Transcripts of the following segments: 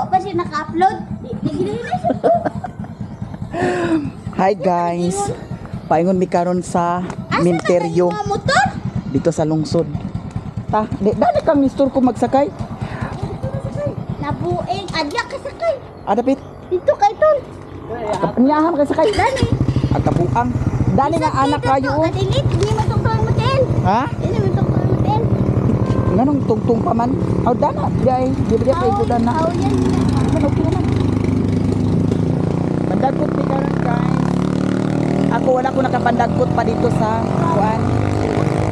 Wa pa siya naka-upload. Hi guys. Paingon mi karon sa Minteryo. Motor? Dito sa lungsod. Ta, dali kang Mr. ko magsakay. Nabuing adya ka sakay. Adapit. Dito kay tol. Niyahan ka sakay. Dani. At kabuang. Dali nga anak kayo. Adinit, hindi mo tukang motel. Ha? Hindi mo tukang motel. Nganong tungtung pa man? Aw dana, jay. Di ba kay judan na? Aw yan. Okay naman. Pandagkot mi karon guys. Ako wala ko nakapandagkot pa dito sa kuan.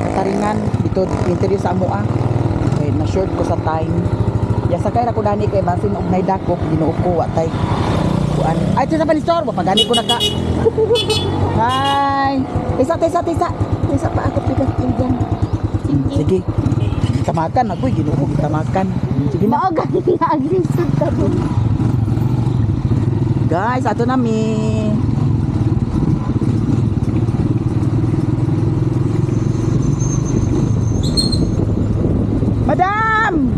Sa Taringan dito interview sa Amoa. Okay, na short ko sa time. Ya sakay ra ko dani kay basin og nay dakop ginuo ko wa tay kuan. Ay sa panistor wa pagani ko naka. Hi. Tisa pa ako pikas diyan. Sige. Tamakan ako ginuo ko tamakan. Sige na. Mao gani na aglisod ta mo. Guys, ato na mi. Madam!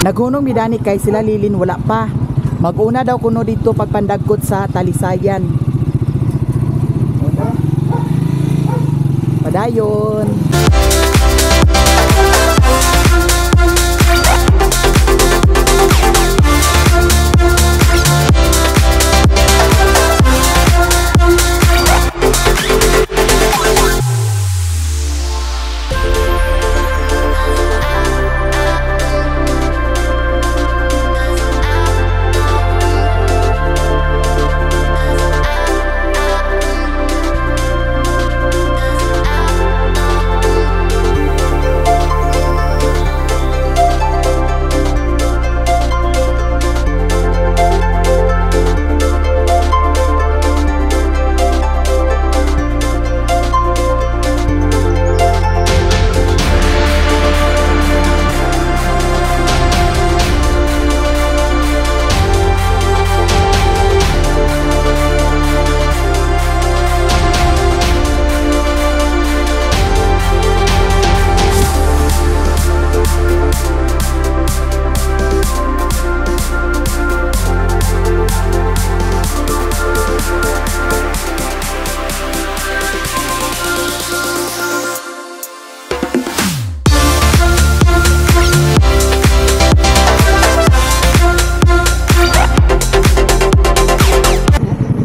Nagunong midani kay sila Lilin wala pa. Mag-una daw kuno dito pagpandagkot sa Talisayan. Padayon.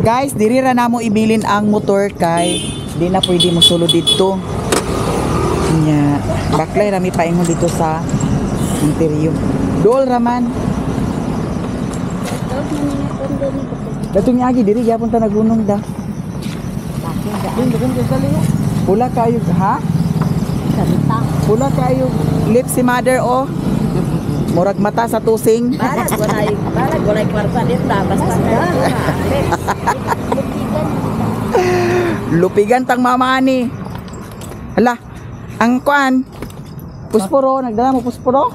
Guys, diri ra namo ibilin ang motor kay di na pwede mo sulod dito. Nya, baklay rami paingon dito sa interior. Dol raman. Dato niya agi diri gyapon ta nagunong da. Pula kayo ha? Pula kayo lip si mother oh. Murag mata sa tusing. Balag walay kwarta dito basta Lupigan tang mama ni. Hala, ang kuan. Pusporo, nagdala mo pusporo?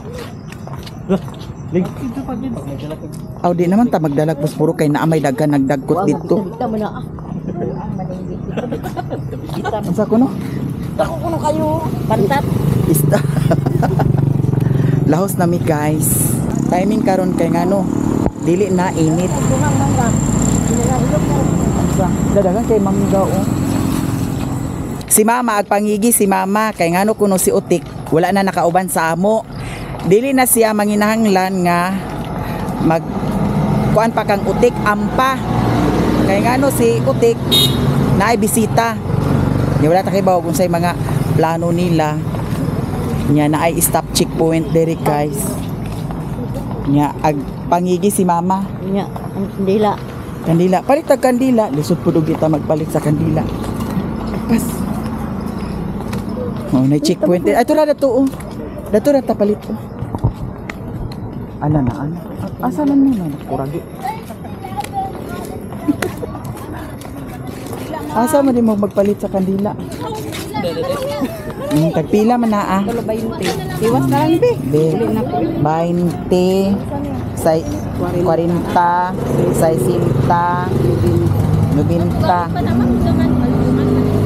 Aw di naman ta magdalag pusporo kay naamay daghan nagdagkot dito. Kita mo na Unsa kuno? Tako kuno kayo pantat. Ista. Lahos na mi guys. Timing karon kay ngano. Dili na init. Dadagan kay mangga oh. Si mama agpangigi si mama kay ngano kuno si Utik wala na nakauban sa amo. Dili na siya manginahanglan nga mag kuan pa kang Utik ampa. Kay ngano si Utik naay bisita. Di wala ta kay bawo kung say mga plano nila. Nya naay stop checkpoint diri guys. Nya agpangigi si mama. Nya dila. Kandila, palit tag kandila. Lisod po kita magpalit sa kandila. Pas. Oh, na checkpoint. Ay, ito na dato. Oh. Dato na tapalit. Oh. Ana na, ana. Asa man mo na? Kuragi. Asa man din mo magpalit sa kandila? Tagpila man na ah. 20. Iwas na lang be. 20, say 40, say 50, 90.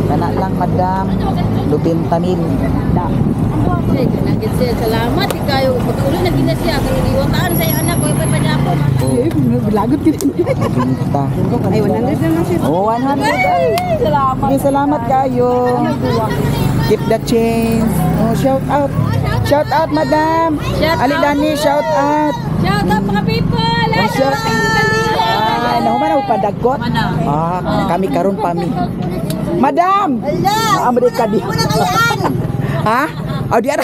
Kana lang madam, 90,000. Salamat kayo. Pagkulo na gina siya kay liwataan sa anak ko ipay pa niya ako. Lagot ka din. 90. Ay 100 naman siya. Oh, 100. Salamat. Sige, salamat kayo. Keep the change. Oh, shout out. Shout out, madam. Ali Dani, shout out. Shout out mga people. Oh, shout out. Nahuman ako padagkot. Kami karon pami. Madam. Maamri ka di. Ha? Oh, di ara.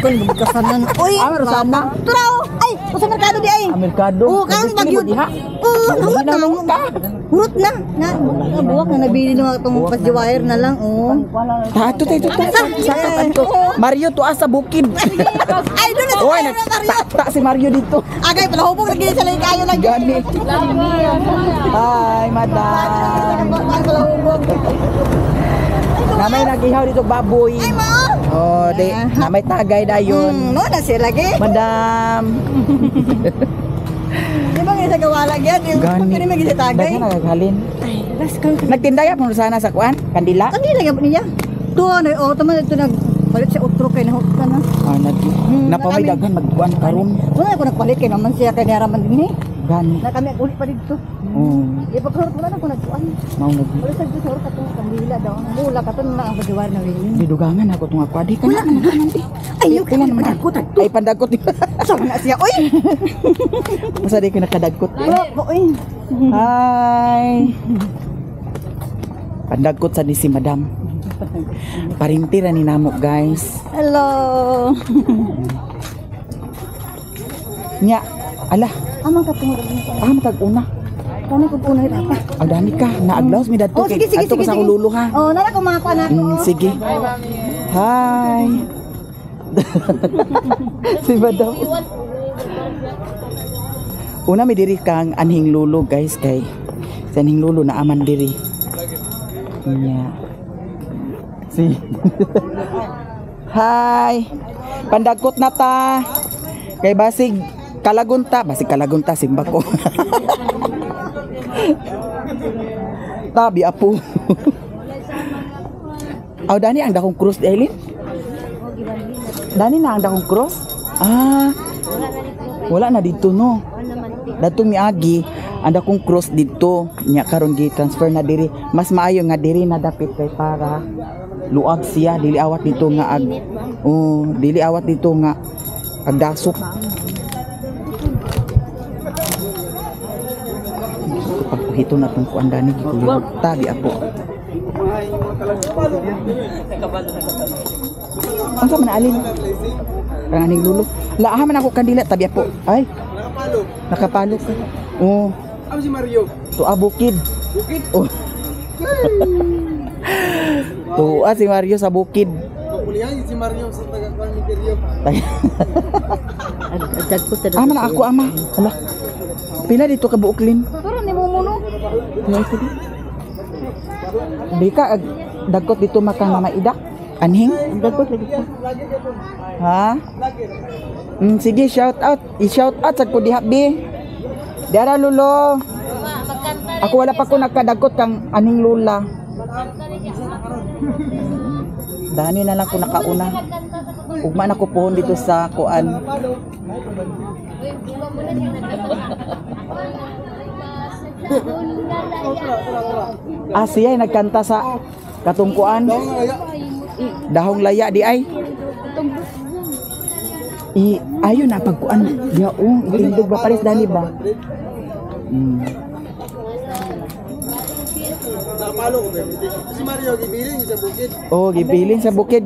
Kun kasanan. Uy, Rosana. turaw. Ay, sa merkado di ay. Merkado. Oh, kan bagyo. Hurot na. Hurot na. Buwak na nabili nung itong pasjiwire na lang. Oh. Tato tayo tato. Mario to asa bukid. Ay, doon na. Oy, ta si Mario dito. Agay, pala hubog lagi sa lang kayo lagi. Gani. Hi, madam. Namay nagihaw dito baboy. Ay, mo. Oh, di namay tagay dayon. No, na siya lagi. Madam. Di ba nga sa gawala yan? Yung Gani. pagkini magkisitagay. Daghan naghalin. Ay, bas kang Nagtindaya mo sana sa kuan? Kandila? Ano yung lagyan niya? Tuwa na, oh, tama ito nagpalit siya utro kay nahok ka na. Ah, napamay daghan magkuan karon. Wala ako nagpalit kay naman siya kay naraman din eh. Gani. Na kami ulit pa dito. Oh, Ipagkarot wala na ako nagkuan. mao nag. Wala sa dito sa katong kandila daw. Mula ka to na ang pagdiwar na rin. Bidugangan ako tong ako di ka na. Ay, yung kailan naman ako tagto. Ay pandagkot. Sama na siya, oy! Masa di ko nakadagkot. Wala po, oy. Hi. Pandagkot sa di si madam. Parintira ni namo guys. Hello. Nya, ala, Amang katungod din sa. tag-una. Kano ko punay dapat. Ang dami ka, naaglaws mi dadto Oh, sige, sige, adto ko sige, sa sige. ululo ha. Oh, nala ko mga anak ko. Sige. Hi. Si madam. Una may diri kang anhing lulo guys kay sa anhing lulo na aman diri. Nya. Si. Hi. Pandagkot na ta. Kay basig kalagunta simba ko. Tabi apo. Aw dani ang dakong cross di Aileen? Dani na ang dakong cross? Ah. Wala na dito no. Dato miagi ang dakong cross dito. Nya karon gi transfer na diri. Mas maayo nga diri na dapit kay para luag siya dili awat dito nga dili awat dito nga agdasok. hito na tong kuan dani gikulog tabi apo. Ang sa man alin? Ang aning lulo. Laaha man ako kandila tabi apo. Ay. Nakapalo ka. Oh. Ano si Mario? Tuwa bukid. Bukid? Oh. Tuwa si Mario sa bukid. Kulihan si Mario sa taga-kuan ni Perio. Dagkot na Ama na ako ama. Hala. Pila dito ka buuklin? Pero ni mumuno. Di ka dagkot dito makang mamaidak. Anhing? Dagkot lagi po. Ha? Sige, shout out. I-shout out sa ko diha bi. Dara lulo. Ako wala pa ko nakadagkot kang aning lula. Dani na lang ko nakauna. Ugma na ko pohon dito sa kuan. Siya ay nagkanta sa katungkuan. Dahong laya di ay. Ayun na pagkuan. Ya itindog ba pares dani ba? Nakapalo ko ba? Si Mario gibiling sa bukid. Oh, gibilin sa bukid.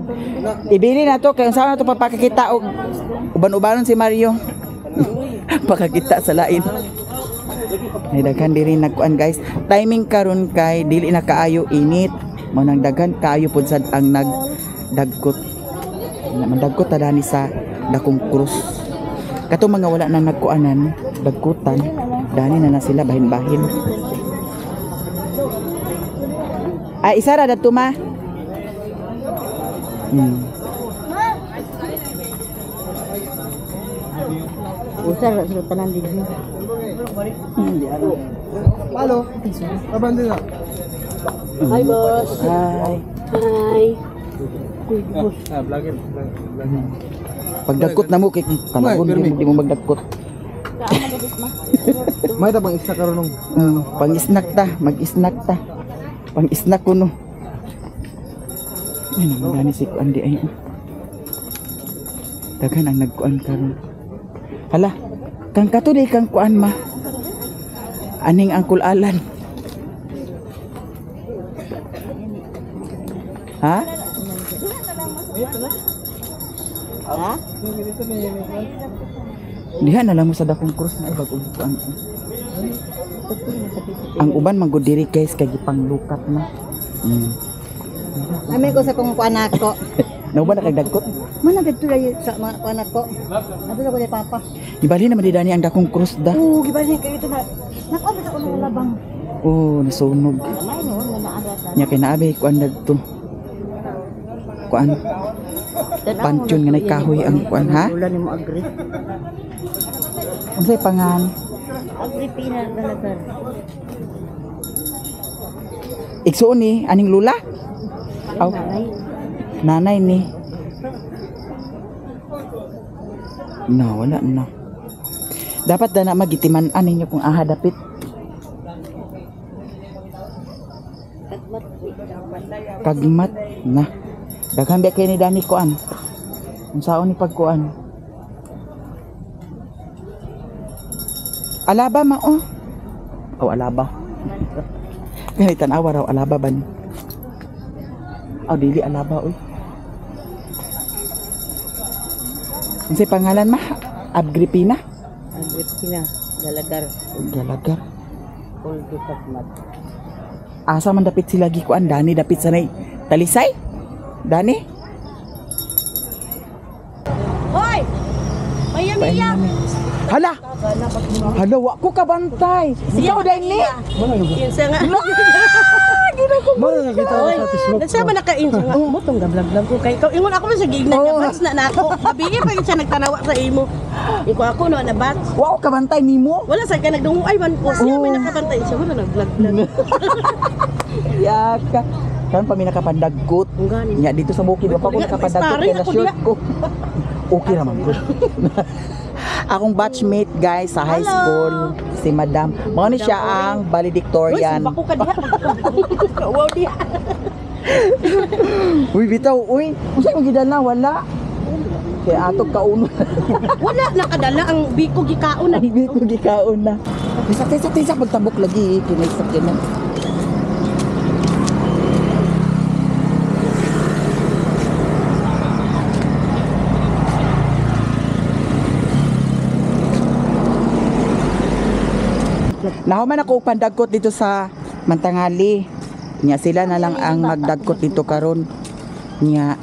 Ibilin na to kay saan na to pagpakakita og uban-ubanon si Mario. Pakakita sa lain. May daghan diri nagkuan guys. Timing karon kay dili na kaayo init. Mo nang daghan kaayo pud sad ang nagdagkot. Mandagkot ta dani sa dakong krus. Kato mga wala na nagkuanan, dagkutan, dani na sila bahin-bahin. Ay, isa ra dato ma. Usar sa tanan din. Palo. Abandon na. Hi boss. Ay, Hi. Vlogger. pagdagkot na mo kay kalagon di mo magdagkot. May tabang isa karon nung. Pang-snack ta, mag-snack ta. Pang-snack ko no. Ay, naman si kuan di ay. Daghan ang nagkuan karon. Hala, kang kato di kang kuan ma. Aning angkol Alan. Ha? Ha? Diha na lang mo sa dakong krus na ibag kuan. Ang uban magud diri guys kay gipanglukat na. Amin ko sa kung kuanak ko. Nauban na kay dagkot. Mana gadto lay sa mga kuanak ko. Ano ko ni papa? Ibali naman di dani ang dakong krus da. Oo, gibali kayo ito na. Nakabit ako ng labang. Oh, nasunog. May no, naaratan. Nya kay naabe kuan dagto. Kuan Pansyon nga nagkahoy ang kuan ha? Wala ni mo agree. Unsay pangan? Agree pina talaga. Igsuon ni aning lula? Aw, Ay, nanay ni. No, wala na. Dapat na magitiman ninyo kung aha dapit. Kagmat na. Daghan ba kay ni Dani kuan? Unsaon ni pagkuan? Alaba ma oh. Oh, alaba. Ganito tanawa raw alaba ban. Oh, dili alaba oy. Unsay pangalan ma? Agripina? agree pina galagar. Galagar. All the kagmat. Asa man dapit sila gikuan Dani dapit sanay Talisay? Dani? Hoy! May yamiya! Hala! Hala, wa ko kabantay. Ikaw dahil ni? Kinsa nga. Mana nakita ko sa Facebook. Nagsama na kain nga. Mo tong gablag-blag ko kay ikaw. Ingon ako man sa gignan nga bats na nako. Gabi pa gyud siya nagtanawa sa imo. Iko ako no na bats. Wa ko kabantay nimo. Wala sa ka nagdungo ay man ko. Siya may nakabantay siya wala nagvlog-vlog. Yaka. Kan pa mi nakapandagkot. Ang gani. Nya dito sa bukid wa pa ko nakapandagkot kay na short ko. Okay naman ko. Akong batchmate guys sa high school, si Madam. Mao ni siya ang valedictorian. Bako ka diha. Wow diha. Uy bitaw, uy. Unsa mo gidala wala? Kay ato kauno. Wala nakadala ang biko gikaon na. Hindi ko gikaon na. Isa pagtabok lagi kinay sakyanan. Nahuman ako og pandagkot dito sa Mantangali. Nya sila na lang ang magdagkot dito karon. Nya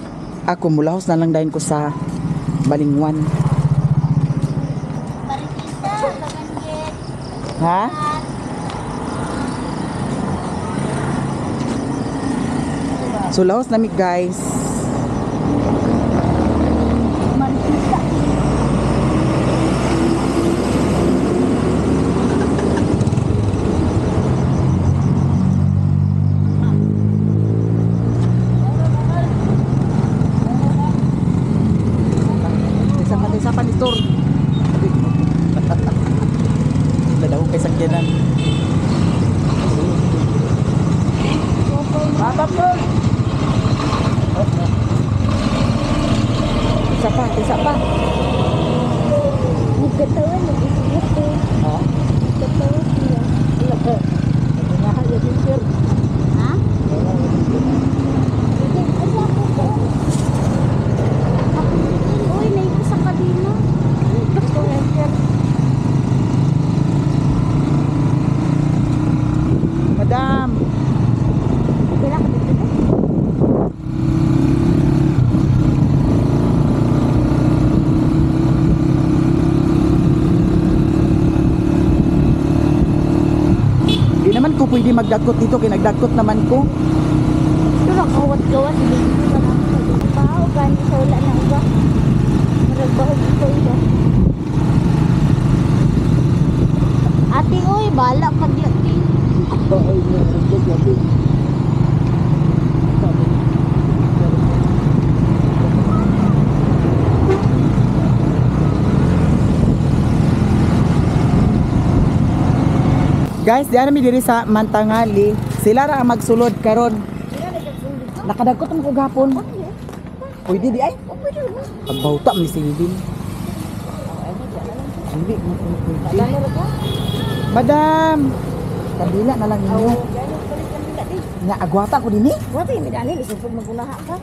ako mulahos na lang dayon ko sa Balingwan. Ha? So lahos nami guys. Isa pa ni Tor. Daw kay sakyanan. Babab ko. Isa pa. Nagkatawan, nag-isip ko. Ha? Nagkatawan siya. Ha? Uy, may isa ka din mo. Madam. Kailan ka dito? Di naman ko pwede magdagkot dito kay nagdagkot naman ko. Pero kawat-kawat, hindi ko na baho, gani sa wala na iba. Maragbaho dito iba. Ate, uy, bala ka di ate. Guys, diyan mi diri sa Mantangali. Sila ra ang magsulod karon. Nakadagkot ang kugapon. Pwede di ay. Ang bauta mi silbin. Hindi mo pwede. Madam. Kandila na lang ninyo. Nya agwata ko dinhi. Wala yung medali, isupod magulaha ka.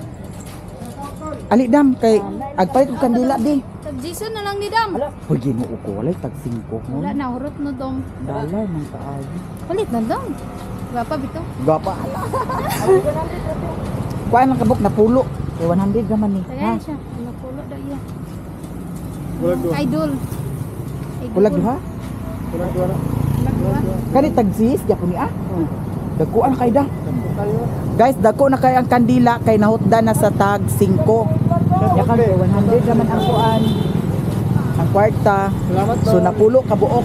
Ali dam kay agpalit og kandila di. Tag-Jason na lang ni Dam. Hoy Ginoo ko walay tag 5 mo. Wala na, hurot na dong. Dalay man kaayo. Palit na dong. Wapa bito. Gapa ala. Kuan lang kabuk na pulo. Kay 100 gaman ni. Tagay siya. Napulo daw iya. Kulag duha. Idol. Kulag duha. Kulag duha. Kulag duha. Kani tagsis gyapon ni ah. Dagkuan kay da. Guys, dako na kay ang kandila kay nahutda na sa tag 5. Ya kay 100 naman ang kuan. Ang kwarta. Salamat So napulo ka buok.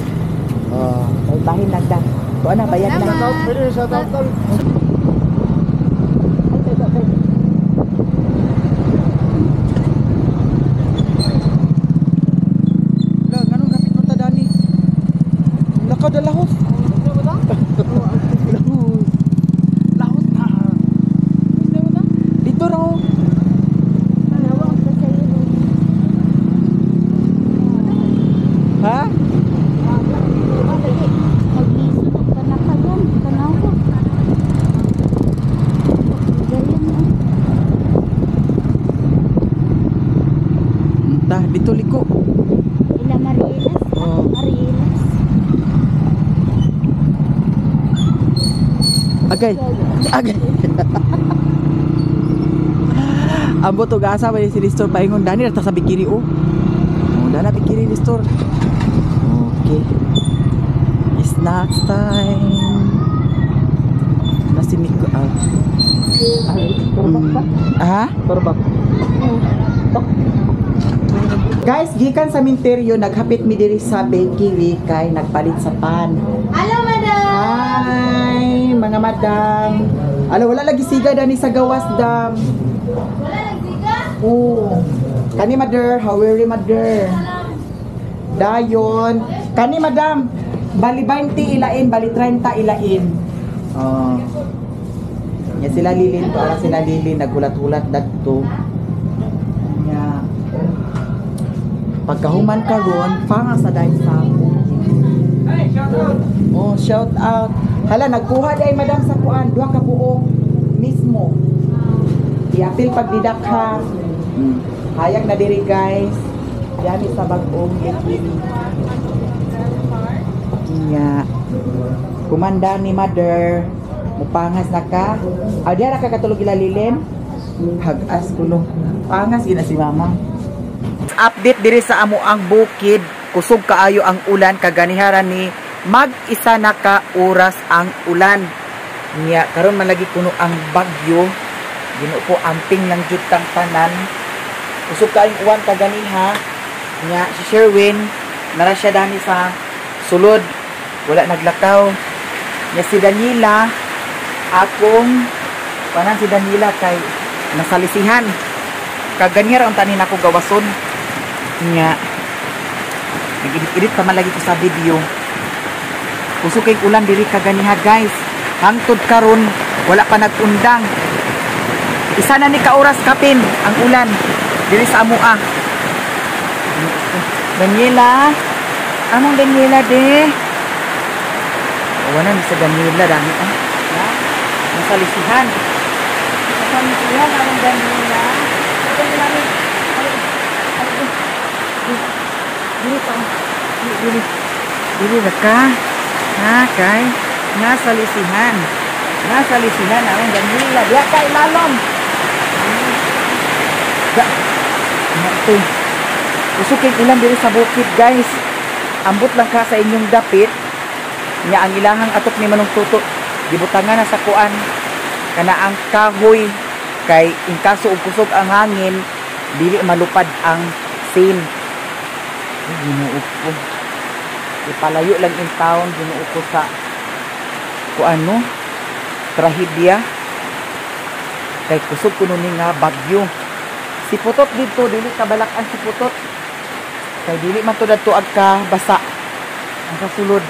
Ay bahin nagda. Kuan na bayad na. Salamat. Pwede sa tawtal. La, ganun kapit mo ta dani. Lakad na lahos. Lahos na. Dito raw. Nawang ka sa iyo. Ha? Mag-isip ka na ka yan. Tanawa. Galing na. Tah, dito liko. Ila Marielas. Oh. Marielas. Agay. Agay. Ambo to gasa ba si Listor paingon dani ta sa bikini oh. Oh, dana bikini Listor. Okay. Snacks time. Nasi Miko. Ah? Torbak. Guys, gikan sa minteryo naghapit mi diri sa bakery kay nagpalit sa pan. Hello, madam! Hi, mga madam. Ala wala lagi siga dani sa gawas dam. Wala nagsiga? Oh. Kani mother, how are you mother? Dayon. Kani madam, bali 20 ilain, bali 30 ilain. Oh. Ya sila lilin to, ala sila lilin nagulat-ulat dadto. Ya. Pagkahuman karon, panga sa dahil sa ako. shout out. Hala, nagkuha di ay madam sa kuan, duha ka buok mismo. Iapil pag didakha. Hayag na diri guys. Yan sa bagong bikini. Nya. Kumanda ni mother. Mupangas na ka. Diya na ka katulog ilalilin. Hagas kuno. Pangas gina si mama. Update diri sa amo ang bukid. Kusog kaayo ang ulan kaganiharan ni mag-isa na ka oras ang ulan. Nya karon man lagi kuno ang bagyo. Gino ko amping lang jud tang tanan. Kusog kaayong uwan kaganiha. Nya si Sherwin nara siya dani sa sulod. Wala naglakaw. Nya si Daniela akong panan si Daniela kay nasalisihan. Kaganyan ang tanin ako gawason. Nga nag-edit pa man lagi ko sa video. Kusog kay ulan diri kaganiha guys. Hangtod karon wala pa nagundang. Isa na ni ka oras kapin ang ulan diri sa amua. Daniela, among Daniela de. Wala ni sa Daniela dami ah. Nasalisihan. Nasalisihan among Daniela. Dili pa. Dili na ka. Ha, kay nasalisihan. Nasalisihan among Daniela. Diya kay lalom. Ito. Usok kay ulan diri sa bukid guys. Ambot lang ka sa inyong dapit. Nya ang ilahang atok ni manong tuto. Gibutangan na sa kuan. Kana ang kahoy kay inkaso og kusog ang hangin dili malupad ang sin. Ginuot ko. Ipalayo lang in town ginuot ko sa kuan no. Trahedya. Kay kusog kuno ni nga bagyo. Si Putot dito dili kabalakan si Putot. Kay dili man to dadto agka basa. Ang kasulod.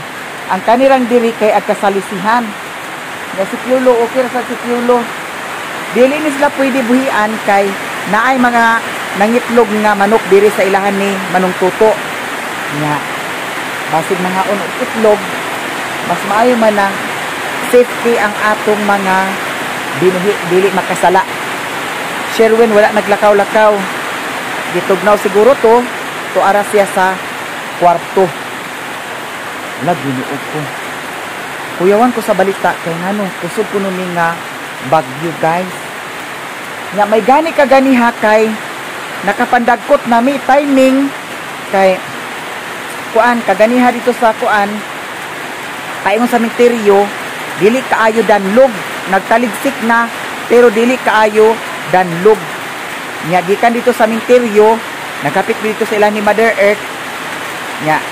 Ang kanirang diri kay agkasalisihan. Nga si Piolo, okay ra sa si Piolo. Dili ni sila pwede buhian kay naay mga nangitlog nga manok diri sa ilahan ni Manong Tuto. Nga basig mga unod itlog, mas maayo man ang safety ang atong mga binuhi dili makasala. Sherwin wala naglakaw-lakaw. Gitugnaw siguro to ara siya sa kwarto. Wala ginuog ko. Kuyawan ko sa balita kay nano kusog kuno ni nga bagyo guys. Nga may gani kaganiha kay nakapandagkot na mi timing kay kuan kaganiha dito sa kuan paingon sa sementeryo dili kaayo danlog nagtaligsik na pero dili kaayo danlog. Nya gikan dito sa sementeryo nagkapit dito sa ilang ni Mother Earth. Nya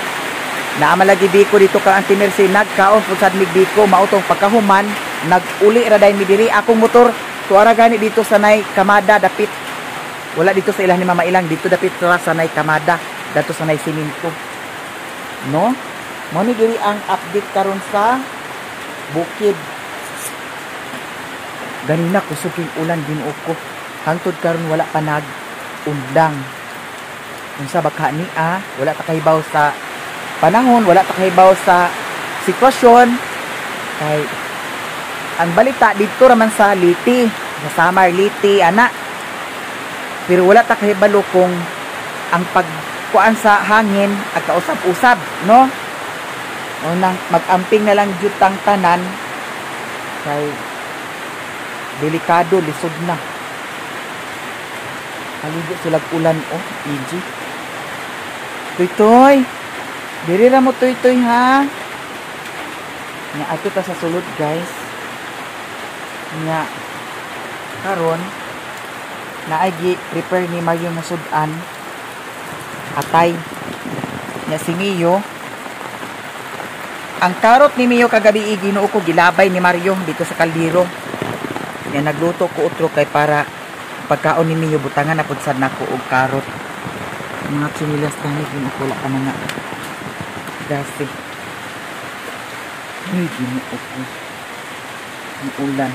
naamalagi biko dito ka Auntie Mercy nagkaon pud sad mig biko mautong pagkahuman naguli ra dai mi diri akong motor tuara gani dito sa nay kamada dapit wala dito sa ilang ni Mama Ilang dito dapit sa nay kamada dato sa nay siminto no mo ni diri ang update karon sa bukid. Ganina kusog yung ulan ginuok ko hangtod karon wala pa nag-undang unsa baka ni wala ta kahibaw sa panahon, wala ta kahibaw sa sitwasyon kay ang balita dito raman sa Liti sa Samar Liti ana pero wala ta kahibalo kung ang pagkuan sa hangin at kausap-usab no unang mag-amping na lang jutang tanan kay delikado lisod na aligo sila ulan easy Toy diri ra mo toy ha. Nya ato ta sa sulod guys. Nya karon naay gi prepare ni Mario masudan. Atay. Nya si Mio. Ang karot ni Mio kagabi Ginuo ko gilabay ni Mario dito sa kaldero. Nya nagluto ko utro kay para pagkaon ni Mio butangan na pud sad nako og karot. Mga chinilas tani ginukuha ka na nga. Dasi. Ay, ginuok ko. Ang ulan.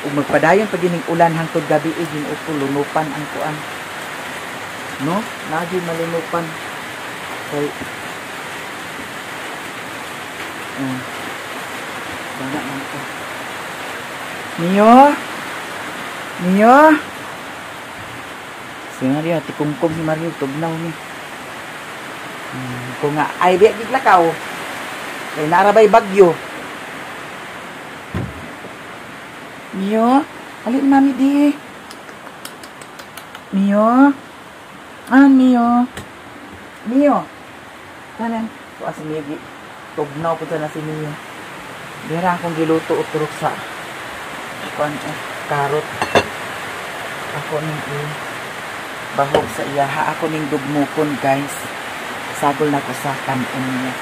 Kung magpadayon pa gining ulan hangtod gabi, ginuok ko, lunupan ang kuan. No? Nagi malunupan. Okay. Dana man ko. Mio? Mio? Sige rin, tikungkong si Mario, tugnaw ni. Kung nga, ay, biyak lakaw. Kaya narabay bagyo. Mio? Alin mami di? Mio? Mio? Mio? Tanan? Kuha si Mio, tugnaw po na si Mio. Dira akong giluto o turok sa karot. Ako ning bahog sa iyaha. Ako ning dugmukon, guys. Sagol na ko sa kanon niya.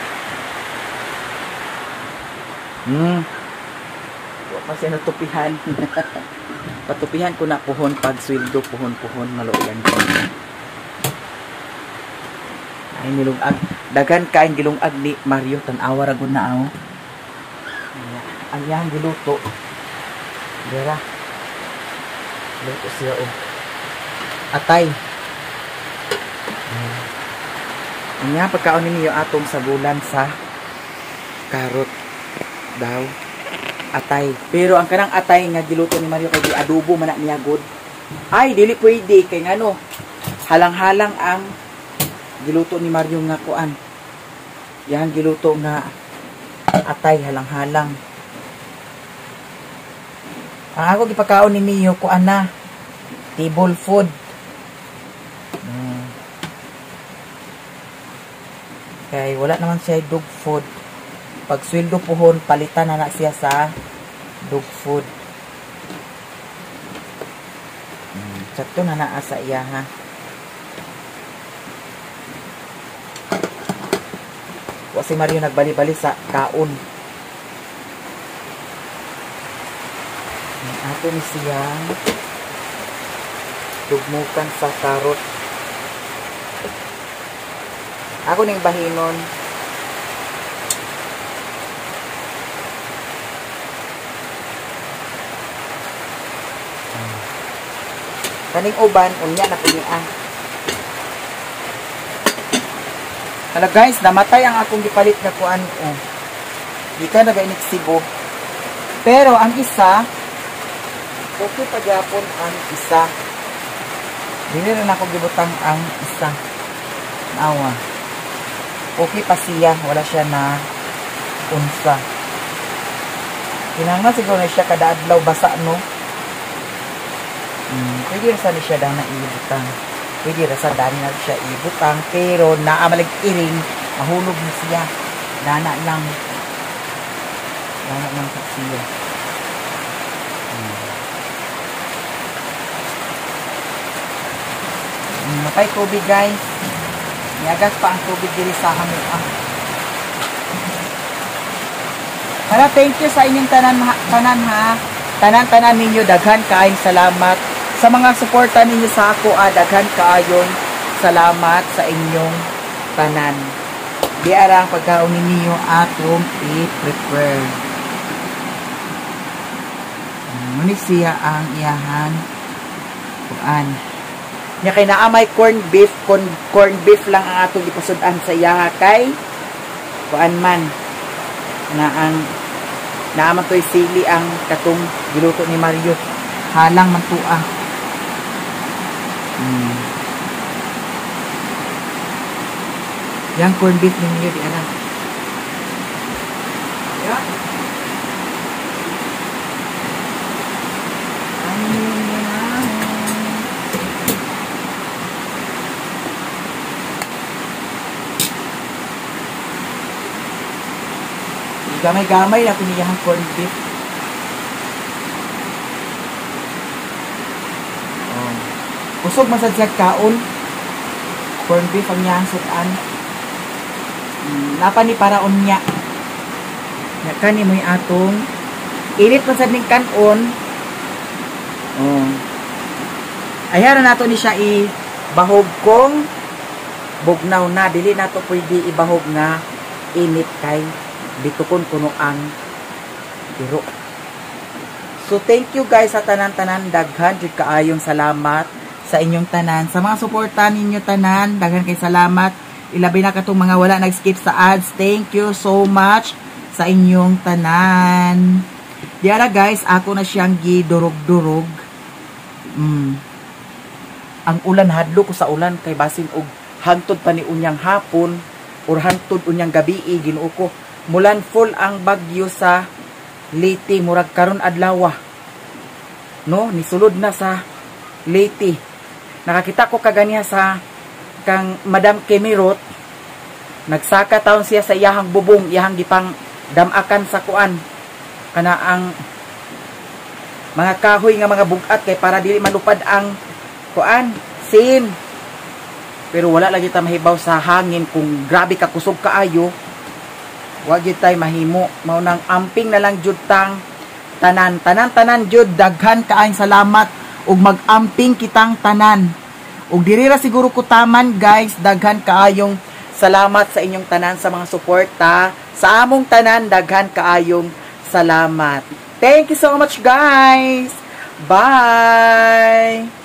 Huwag pa siya natupihan. Patupihan ko na puhon pag sweldo. Puhon maluyan ko. Ay nilungag. Dagan kain gilungag ni Mario. Tanawa ragon na ako. Ayan giluto. Dira. Luto siya atay. Anya pagkaon ninyo atong sagulan sa karot daw. Atay. Pero ang kanang atay nga giluto ni Mario kay di adobo man na niya good. Ay dili pwede kay ngano. Halang-halang ang giluto ni Mario nga kuan. Yang giluto nga atay halang-halang. Ang ako gipakaon ni Mio kuan na table food. Kay wala naman siya dog food. Pag sweldo puhon, palitan na siya sa dog food. Sakto na naa sa iya ha. Si Mario nagbali-bali sa kaon. Ato ni siya dugmukan sa karot. Ako ning bahinon. Kaning uban unya na punya. Hala guys, namatay ang akong gipalit na kuan. Di ka nag-iniksibo. Pero ang isa okay pa gyapon ang isa. Dili rin ako gibutang ang isa. Nawa. Okay pa siya, wala siya na unsa. Kinahanglan siguro na siya kada adlaw basa no. Pwede rasa ni siya daw na ibutang. Pwede rasa dani na siya ibutang pero naamalig iring mahulog na siya. Dana lang sa siya. Matay tubig guys. Niagas pa ang tubig diri sa hamon. Hala, thank you sa inyong tanan ha. Tanan ninyo daghan kaayong salamat sa mga suporta ninyo sa ako. Daghan kaayong salamat sa inyong tanan. Di ara ang pagkaon ninyo atong i-prepare. Ngunit siya ang iyahan kuan. Nya kay naa may corn beef lang ang atong ipasudan sa iya kay kuan man na ang naaman to'y sili ang katong giluto ni Mario. Halang man tuah. Yang corn beef ninyo di ana. Ya. Gamay-gamay na piniyahang corn beef. Kusog man sa siya kaon. Corn beef ang niyang sutan. Napa ni paraon niya. Nakani mo yung atong init man sa ning kanon. Ayaran nato ni siya ibahog kong bugnaw na. Dili nato pwede ibahog nga init kay dito kun kuno ang biro. So thank you guys sa tanan-tanan. Daghan jud kaayong salamat sa inyong tanan. Sa mga suporta ninyo tanan, daghan kay salamat. Ilabi na katong mga wala nag-skip sa ads. Thank you so much sa inyong tanan. Diara guys, ako na siyang gidurog-durog. Ang ulan, hadlo ko sa ulan kay basin og hangtod pa ni unyang hapon or hangtod unyang gabi, Ginoo ko. Mulan full ang bagyo sa Leyte, murag karon adlaw. No, nisulod na sa Leyte. Nakakita ko kaganiha sa kang Madam Kemirot. Nagsaka taon siya sa iyahang bubong, iyahang gipang damakan sa kuan. Kana ang mga kahoy nga mga bugat kay para dili malupad ang kuan, sin. Pero wala lagi ta mahibaw sa hangin kung grabe ka kusog kaayo. Wa gyud tay mahimo. Mao nang amping na lang jud tang tanan jud, daghan kaayong salamat ug mag-amping kitang tanan. Ug diri ra siguro ko taman guys, daghan kaayong salamat sa inyong tanan sa mga suporta. Sa among tanan, daghan kaayong salamat. Thank you so much guys. Bye.